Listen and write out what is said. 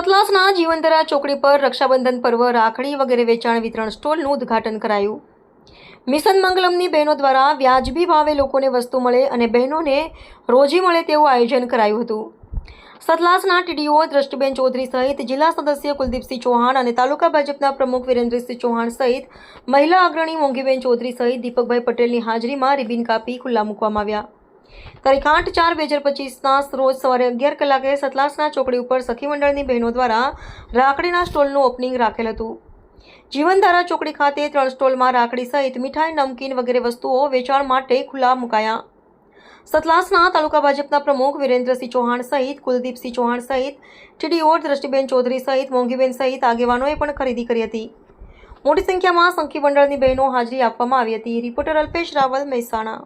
સતલાસના જીવનધરા ચોકડી પર રક્ષાબંધન પર્વ, રાખડી વગેરે વેચાણ વિતરણ સ્ટોલનું ઉદ્ઘાટન કરાયું. મિશન મંગલમની બહેનો દ્વારા વ્યાજબી ભાવે લોકોને વસ્તુ મળે અને બહેનોને રોજી મળે તેવું આયોજન કરાયું હતું. સતલાસના ટીડીઓ દ્રષ્ટિબેન ચૌધરી સહિત જિલ્લા સદસ્ય કુલદીપસિંહ ચૌહાણ અને તાલુકા ભાજપના પ્રમુખ વિરેન્દ્રસિંહ ચૌહાણ સહિત મહિલા અગ્રણી મોંઘીબેન ચૌધરી સહિત દીપકભાઈ પટેલની હાજરીમાં રિબિન કાપી ખુલ્લા મૂકવામાં આવ્યા. તારીખ 8/4/2025ના રોજ સવારે 11 કલાકે સતલાસના ચોકડી ઉપર સખી મંડળની બહેનો દ્વારા રાખડીના સ્ટોલનું ઓપનિંગ રાખેલ હતું. જીવનધારા ચોકડી ખાતે 3 સ્ટોલમાં રાખડી સહિત મીઠાઈ, નમકીન વગેરે વસ્તુઓ વેચાણ માટે ખુલ્લા મુકાયા. સતલાસના તાલુકા ભાજપના પ્રમુખ વિરેન્દ્રસિંહ ચૌહાણ સહિત કુલદીપસિંહ ચૌહાણ સહિત ટીડીઓ દ્રષ્ટિબેન ચૌધરી સહિત મોંઘીબેન સહિત આગેવાનોએ પણ ખરીદી કરી હતી. મોટી સંખ્યામાં સખી મંડળની બહેનો હાજરી આપવામાં આવી હતી. રિપોર્ટર અલ્પેશ રાવલ, મહેસાણા.